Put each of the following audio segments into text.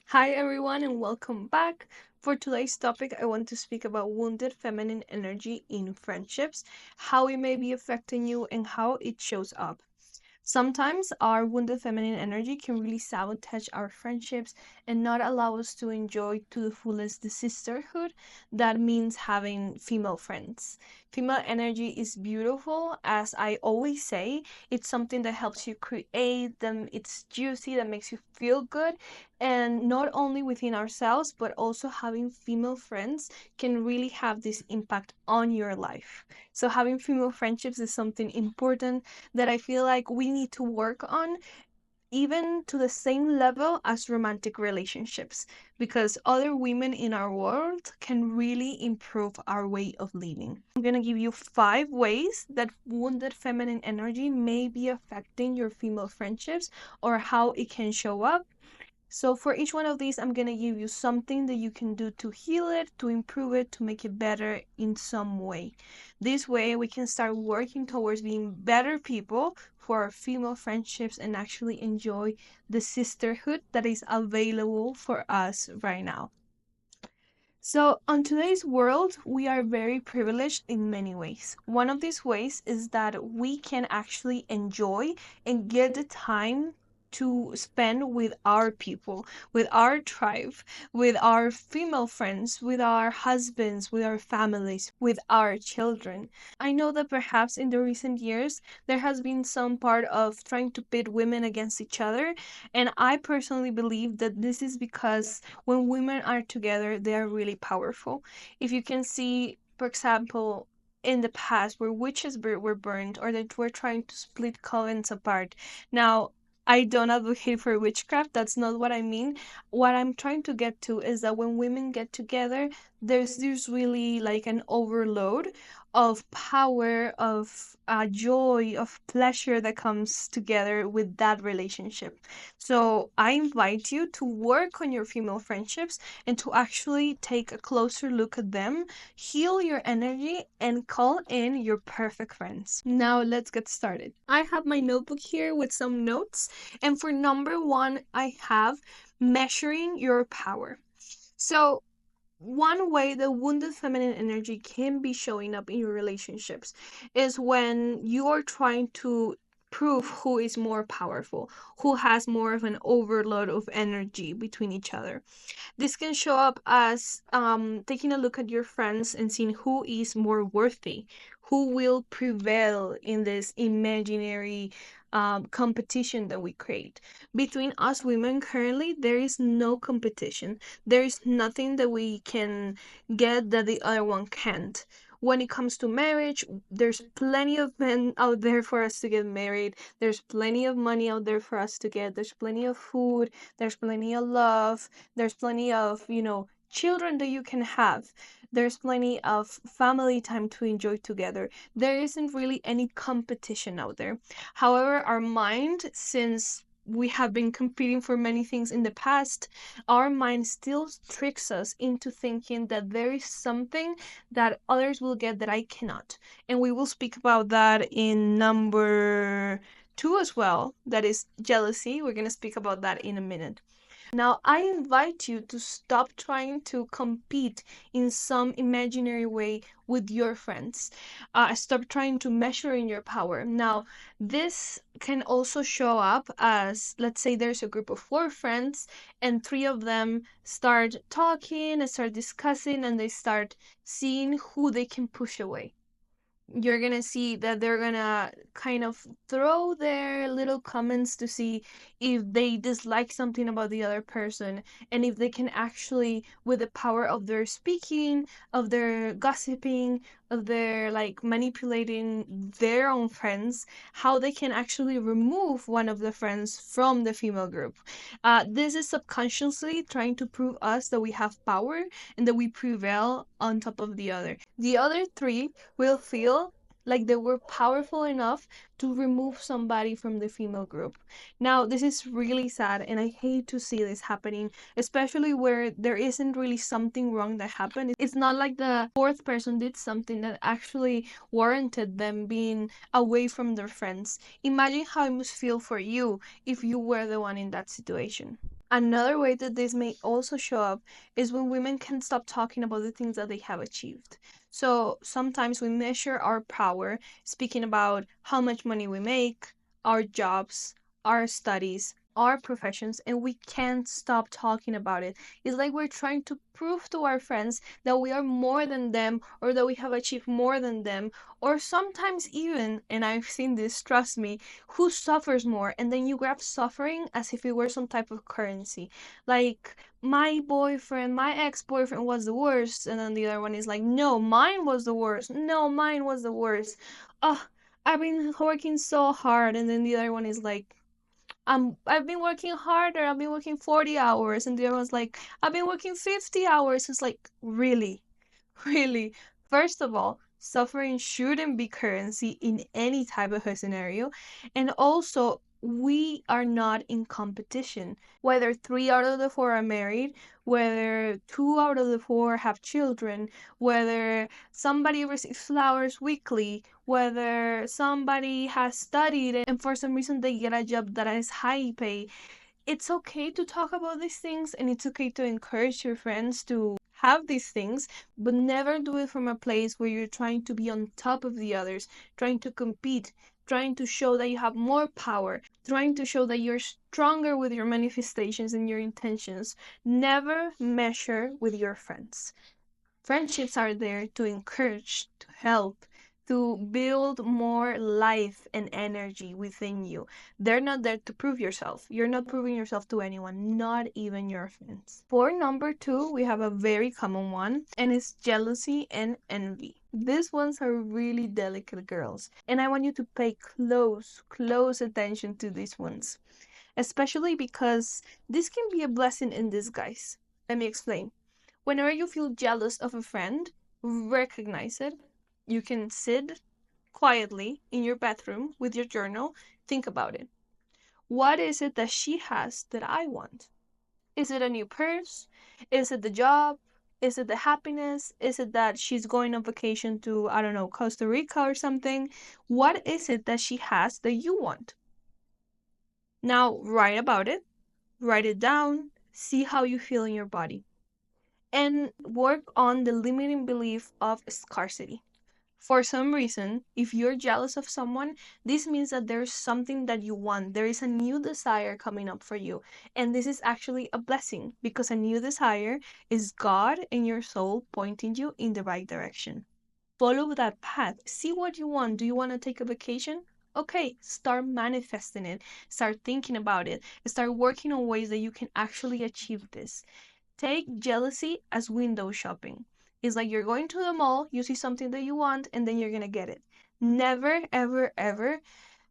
Hi, everyone, and welcome back. For today's topic, I want to speak about wounded feminine energy in friendships, how it may be affecting you, and how it shows up. Sometimes our wounded feminine energy can really sabotage our friendships and not allow us to enjoy to the fullest the sisterhood that means having female friends. Female energy is beautiful, as I always say. It's something that helps you create them, it's juicy, that makes you feel good. And not only within ourselves, but also having female friends can really have this impact on your life. So, having female friendships is something important that I feel like we need to work on, even to the same level as romantic relationships, because other women in our world can really improve our way of living. I'm going to give you 5 ways that wounded feminine energy may be affecting your female friendships or how it can show up. So for each one of these, I'm going to give you something that you can do to heal it, to improve it, to make it better in some way. This way, we can start working towards being better people for our female friendships and actually enjoy the sisterhood that is available for us right now. So, on today's world, we are very privileged in many ways. One of these ways is that we can actually enjoy and get the time to spend with our people, with our tribe, with our female friends, with our husbands, with our families, with our children. I know that perhaps in the recent years there has been some part of trying to pit women against each other, and I personally believe that this is because when women are together, they are really powerful. If you can see, for example, in the past where witches were burned or that were trying to split covens apart. Now, I don't advocate for witchcraft, that's not what I mean. What I'm trying to get to is that when women get together, there's really like an overload of power, of joy, of pleasure that comes together with that relationship. So I invite you to work on your female friendships and to actually take a closer look at them, heal your energy, and call in your perfect friends. Now let's get started. I have my notebook here with some notes, and for number one, I have measuring your power. So, one way the wounded feminine energy can be showing up in your relationships is when you are trying to prove who is more powerful, who has more of an overload of energy between each other. This can show up as taking a look at your friends and seeing who is more worthy, who will prevail in this imaginary competition that we create. Between us women, currently, there is no competition. There is nothing that we can get that the other one can't. When it comes to marriage, there's plenty of men out there for us to get married. There's plenty of money out there for us to get. There's plenty of food. There's plenty of love. There's plenty of, children that you can have. There's plenty of family time to enjoy together. There isn't really any competition out there. However, our mind, since we have been competing for many things in the past, our mind still tricks us into thinking that there is something that others will get that I cannot. And we will speak about that in number two as well. That is jealousy. We're going to speak about that in a minute. Now, I invite you to stop trying to compete in some imaginary way with your friends. Stop trying to measure in your power. Now, this can also show up as, let's say, there's a group of 4 friends, and 3 of them start talking and start discussing, and they start seeing who they can push away. You're gonna see that they're gonna kind of throw their little comments to see if they dislike something about the other person, and if they can actually, with the power of their speaking, of their gossiping, of their like manipulating their own friends, how they can actually remove one of the friends from the female group. This is subconsciously trying to prove us that we have power and that we prevail on top of the other. The other 3 will feel like they were powerful enough to remove somebody from the female group. Now, this is really sad, and I hate to see this happening, especially where there isn't really something wrong that happened. It's not like the 4th person did something that actually warranted them being away from their friends. Imagine how it must feel for you if you were the one in that situation. Another way that this may also show up is when women can stop talking about the things that they have achieved. So sometimes we measure our power speaking about how much money we make, our jobs, our studies, our professions, and we can't stop talking about it. It's like we're trying to prove to our friends that we are more than them or that we have achieved more than them, or sometimes even, and I've seen this, trust me, who suffers more, and then you grab suffering as if it were some type of currency. Like, my boyfriend, my ex-boyfriend was the worst, and then the other one is like, no, mine was the worst, no, mine was the worst. Oh, I've been working so hard, and then the other one is like, I've been working harder, I've been working 40 hours, and the other one's like, I've been working 50 hours. It's like, really? Really, first of all, suffering shouldn't be currency in any type of a scenario. And also, we are not in competition. Whether three out of the four are married, whether two out of the four have children, whether somebody receives flowers weekly, whether somebody has studied and for some reason they get a job that is high pay, it's okay to talk about these things and it's okay to encourage your friends to have these things, but never do it from a place where you're trying to be on top of the others, trying to compete, trying to show that you have more power, trying to show that you're stronger with your manifestations and your intentions. Never measure with your friends. Friendships are there to encourage, to help, to build more life and energy within you. They're not there to prove yourself. You're not proving yourself to anyone, not even your friends. For number two, we have a very common one, and it's jealousy and envy. These ones are really delicate, girls, and I want you to pay close attention to these ones, especially because this can be a blessing in disguise. Let me explain. Whenever you feel jealous of a friend, recognize it. You can sit quietly in your bathroom with your journal, think about it. What is it that she has that I want? Is it a new purse? Is it the job? Is it the happiness? Is it that she's going on vacation to, I don't know, Costa Rica or something? What is it that she has that you want? Now, write about it, write it down, see how you feel in your body, and work on the limiting belief of scarcity. For some reason, if you're jealous of someone, this means that there's something that you want. There is a new desire coming up for you. And this is actually a blessing because a new desire is God and your soul pointing you in the right direction. Follow that path. See what you want. Do you want to take a vacation? Okay, start manifesting it. Start thinking about it. Start working on ways that you can actually achieve this. Take jealousy as window shopping. It's like you're going to the mall, you see something that you want, and then you're gonna get it. Never, ever, ever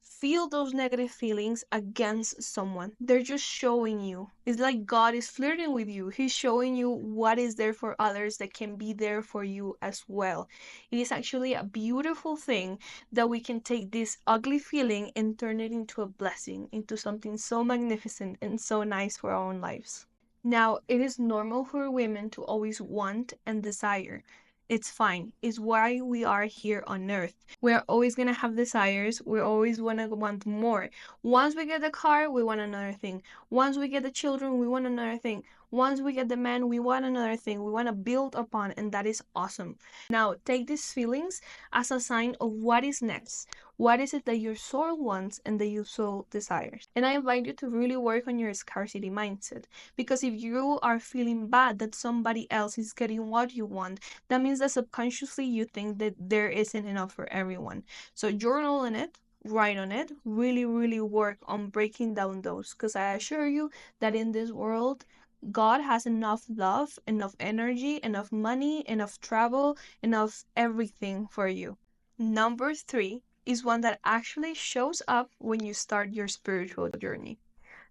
feel those negative feelings against someone. They're just showing you. It's like God is flirting with you. He's showing you what is there for others that can be there for you as well. It is actually a beautiful thing that we can take this ugly feeling and turn it into a blessing, into something so magnificent and so nice for our own lives. Now, it is normal for women to always want and desire. It's fine. It's why we are here on earth. We're always gonna have desires. We always wanna want more. Once we get the car, we want another thing. Once we get the children, we want another thing. Once we get the man, we want another thing. We wanna build upon, and that is awesome. Now, take these feelings as a sign of what is next. What is it that your soul wants and that your soul desires? And I invite you to really work on your scarcity mindset. Because if you are feeling bad that somebody else is getting what you want, that means that subconsciously you think that there isn't enough for everyone. So journal on it, write on it, really, really work on breaking down those. Because I assure you that in this world, God has enough love, enough energy, enough money, enough travel, enough everything for you. Number three is one that actually shows up when you start your spiritual journey.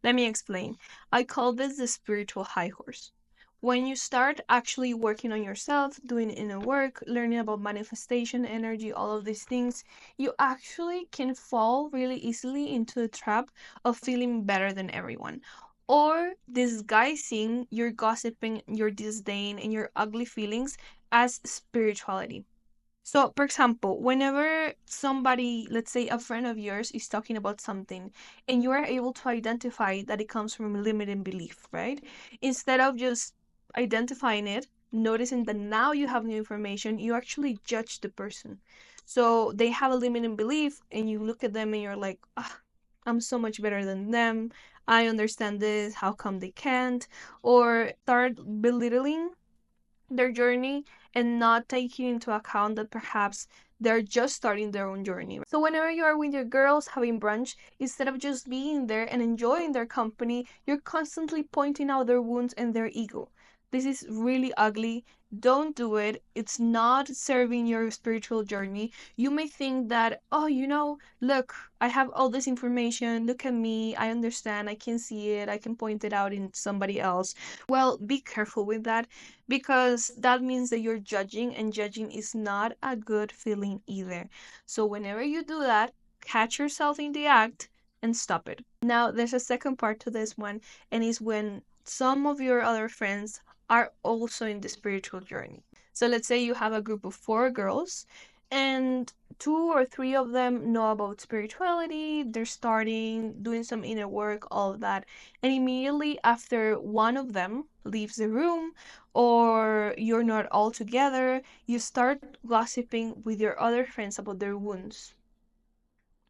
Let me explain. I call this the spiritual high horse. When you start actually working on yourself, doing inner work, learning about manifestation, energy, all of these things, you actually can fall really easily into the trap of feeling better than everyone. Or disguising your gossiping, your disdain, and your ugly feelings as spirituality. So, for example, whenever somebody, let's say a friend of yours, is talking about something and you are able to identify that it comes from a limiting belief, right? Instead of just identifying it, noticing that now you have new information, you actually judge the person. So they have a limiting belief and you look at them and you're like, ah, I'm so much better than them. I understand this. How come they can't? Or start belittling their journey and not taking into account that perhaps they're just starting their own journey. So whenever you are with your girls having brunch, instead of just being there and enjoying their company, you're constantly pointing out their wounds and their ego. This is really ugly. Don't do it. It's not serving your spiritual journey. You may think that, oh, look, I have all this information. Look at me. I understand. I can see it. I can point it out in somebody else. Well, be careful with that because that means that you're judging, and judging is not a good feeling either. So, whenever you do that, catch yourself in the act and stop it. Now, there's a second part to this one, and is when some of your other friends are also in the spiritual journey. So, let's say you have a group of four girls, and two or three of them know about spirituality, they're starting doing some inner work, all of that. And immediately after one of them leaves the room, or you're not all together, you start gossiping with your other friends about their wounds.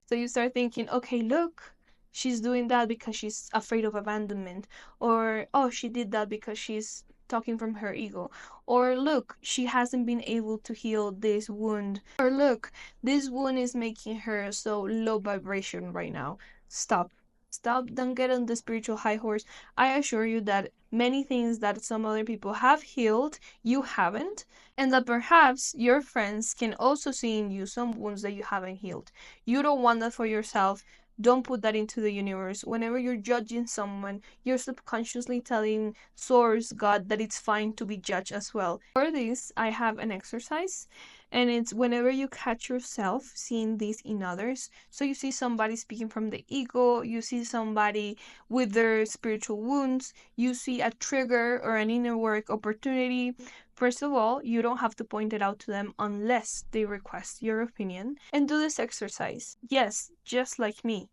So you start thinking, okay, look, she's doing that because she's afraid of abandonment. Or, oh, she did that because she's talking from her ego. Or, look, she hasn't been able to heal this wound. Or, look, this wound is making her so low vibration right now. Stop. Stop. Don't get on the spiritual high horse. I assure you that many things that some other people have healed, you haven't. And that perhaps your friends can also see in you some wounds that you haven't healed. You don't want that for yourself. Don't put that into the universe. Whenever you're judging someone, you're subconsciously telling Source, God, that it's fine to be judged as well. For this, I have an exercise, and it's whenever you catch yourself seeing this in others. So you see somebody speaking from the ego, you see somebody with their spiritual wounds, you see a trigger or an inner work opportunity. First of all, you don't have to point it out to them unless they request your opinion. And do this exercise. Yes, just like me.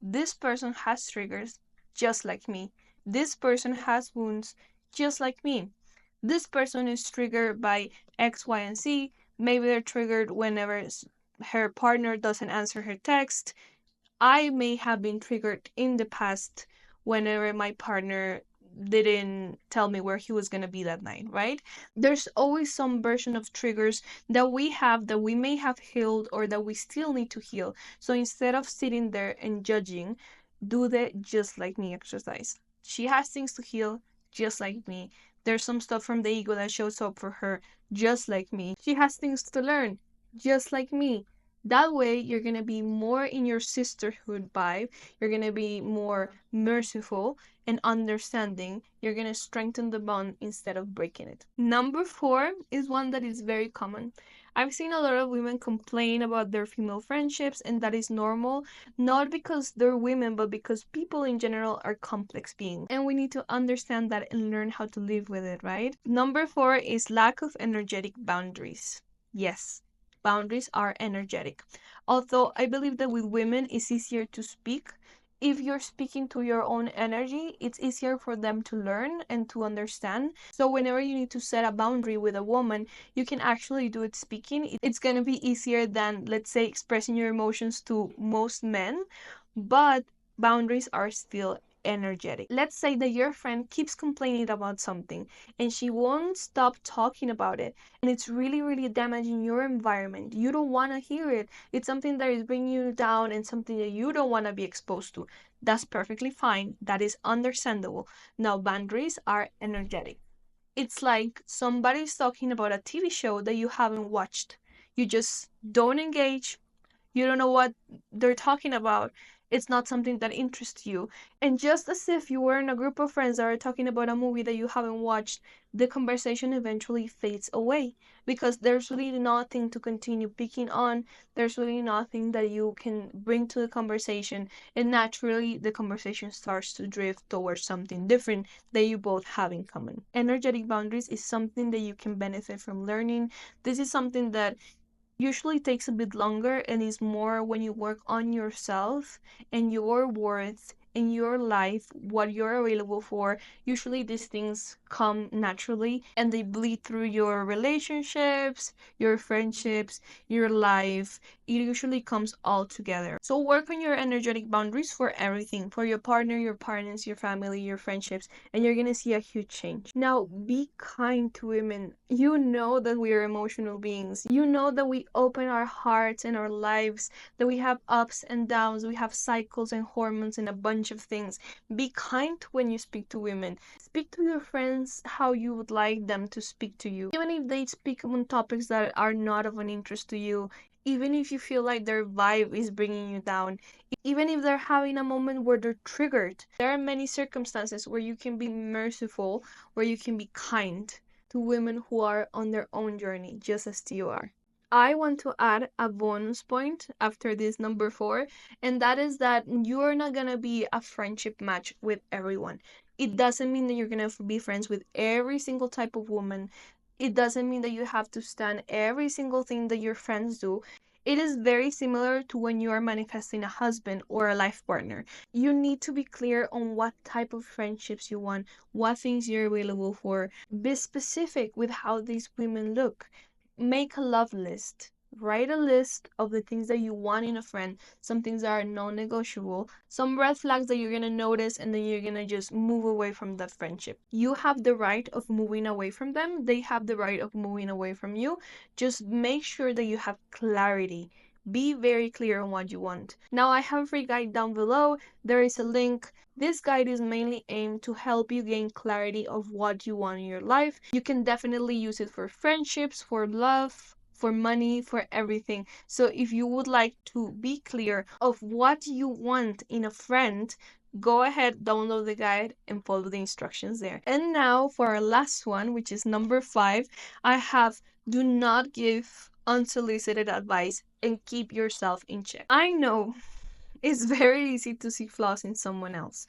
This person has triggers just like me. This person has wounds just like me. This person is triggered by X, Y, and Z. Maybe they're triggered whenever her partner doesn't answer her text. I may have been triggered in the past whenever my partner didn't tell me where he was going to be that night, right? There's always some version of triggers that we have that we may have healed or that we still need to heal. So instead of sitting there and judging, do the just like me exercise. She has things to heal just like me. There's some stuff from the ego that shows up for her just like me. She has things to learn just like me. That way, you're going to be more in your sisterhood vibe. You're going to be more merciful and understanding. You're going to strengthen the bond instead of breaking it. Number four is one that is very common. I've seen a lot of women complain about their female friendships, and that is normal, not because they're women, but because people in general are complex beings. And we need to understand that and learn how to live with it, right? Number four is lack of energetic boundaries. Yes, boundaries are energetic. Although I believe that with women it's easier to speak. If you're speaking to your own energy, it's easier for them to learn and to understand. So whenever you need to set a boundary with a woman, you can actually do it speaking. It's going to be easier than, let's say, expressing your emotions to most men, but boundaries are still energetic. Let's say that your friend keeps complaining about something and she won't stop talking about it, and it's really, really damaging your environment. You don't want to hear it. It's something that is bringing you down and something that you don't want to be exposed to. That's perfectly fine. That is understandable. Now, boundaries are energetic. It's like somebody's talking about a TV show that you haven't watched. You just don't engage, you don't know what they're talking about. It's not something that interests you. And just as if you were in a group of friends that are talking about a movie that you haven't watched, the conversation eventually fades away because there's really nothing to continue picking on. There's really nothing that you can bring to the conversation. And naturally, the conversation starts to drift towards something different that you both have in common. Energetic boundaries is something that you can benefit from learning. This is something that usually takes a bit longer and is more when you work on yourself and your worth in your life, what you're available for. Usually these things come naturally and they bleed through your relationships, your friendships, your life. It usually comes all together. So work on your energetic boundaries for everything, for your partner, your partners, your family, your friendships, and you're gonna see a huge change. Now, be kind to women. You know that we are emotional beings. You know that we open our hearts and our lives, that we have ups and downs, we have cycles and hormones and a bunch of things. Be kind when you speak to women. Speak to your friends how you would like them to speak to you. Even if they speak on topics that are not of an interest to you, even if you feel like their vibe is bringing you down, even if they're having a moment where they're triggered. There are many circumstances where you can be merciful, where you can be kind to women who are on their own journey, just as you are. I want to add a bonus point after this number four, and that is that you're not gonna be a friendship match with everyone. It doesn't mean that you're gonna be friends with every single type of woman. It doesn't mean that you have to stand every single thing that your friends do. It is very similar to when you are manifesting a husband or a life partner. You need to be clear on what type of friendships you want, what things you're available for. Be specific with how these women look. Make a love list. Write a list of the things that you want in a friend, some things that are non-negotiable, some red flags that you're gonna notice, and then you're gonna just move away from that friendship. You have the right of moving away from them, they have the right of moving away from you. Just make sure that you have clarity. Be very clear on what you want. Now, I have a free guide down below. There is a link. This guide is mainly aimed to help you gain clarity of what you want in your life. You can definitely use it for friendships, for love, for money, for everything. So if you would like to be clear of what you want in a friend, go ahead, download the guide and follow the instructions there. And now for our last one, which is number five, I have do not give unsolicited advice and keep yourself in check. I know it's very easy to see flaws in someone else.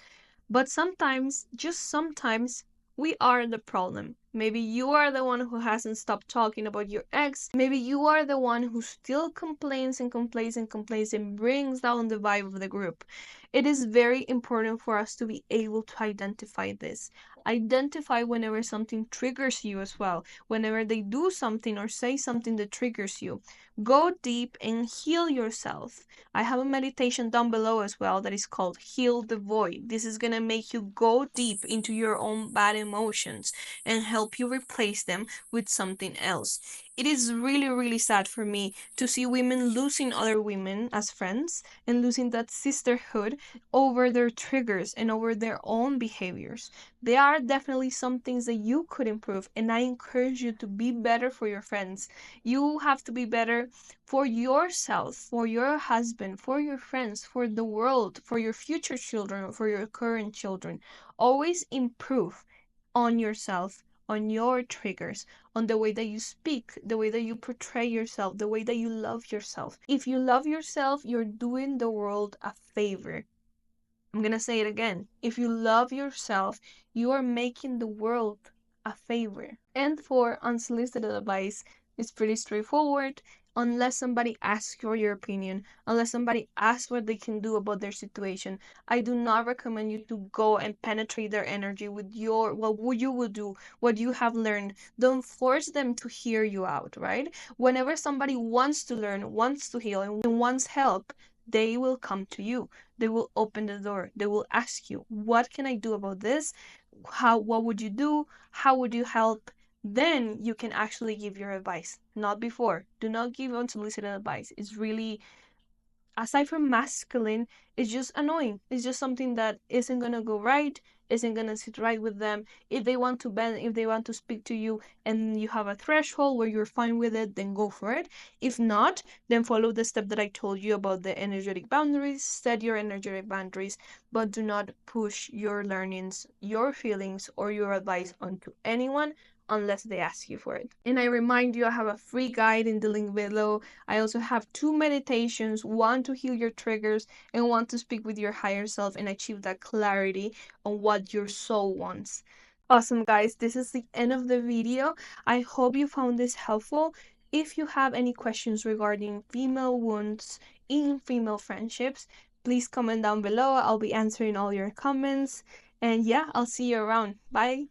But sometimes, just sometimes, we are the problem. Maybe you are the one who hasn't stopped talking about your ex. Maybe you are the one who still complains and complains and complains and brings down the vibe of the group. It is very important for us to be able to identify this. Identify whenever something triggers you as well. Whenever they do something or say something that triggers you. Go deep and heal yourself. I have a meditation down below as well that is called Heal the Void. This is going to make you go deep into your own bad emotions and help you replace them with something else. It is really, really sad for me to see women losing other women as friends and losing that sisterhood over their triggers and over their own behaviors. There are definitely some things that you could improve, and I encourage you to be better for your friends. You have to be better for yourself, for your husband, for your friends, for the world, for your future children, for your current children. Always improve on yourself, on your triggers, on the way that you speak, the way that you portray yourself, the way that you love yourself. If you love yourself, you're doing the world a favor. I'm gonna say it again. If you love yourself, you are making the world a favor. And for unsolicited advice, it's pretty straightforward. Unless somebody asks for your opinion, unless somebody asks what they can do about their situation, I do not recommend you to go and penetrate their energy with your what you will do, what you have learned. Don't force them to hear you out, right? Whenever somebody wants to learn, wants to heal, and wants help, they will come to you. They will open the door. They will ask you, what can I do about this? What would you do? How would you help? Then you can actually give your advice, not before. Do not give unsolicited advice. It's really, aside from masculine, it's just annoying. It's just something that isn't gonna go right, isn't gonna sit right with them. If they want to bend, if they want to speak to you and you have a threshold where you're fine with it, then go for it. If not, then follow the step that I told you about the energetic boundaries. Set your energetic boundaries, but do not push your learnings, your feelings, or your advice onto anyone unless they ask you for it. And I remind you, I have a free guide in the link below. I also have two meditations, one to heal your triggers and one to speak with your higher self and achieve that clarity on what your soul wants. Awesome, guys. This is the end of the video. I hope you found this helpful. If you have any questions regarding female wounds in female friendships, please comment down below. I'll be answering all your comments. And yeah, I'll see you around. Bye.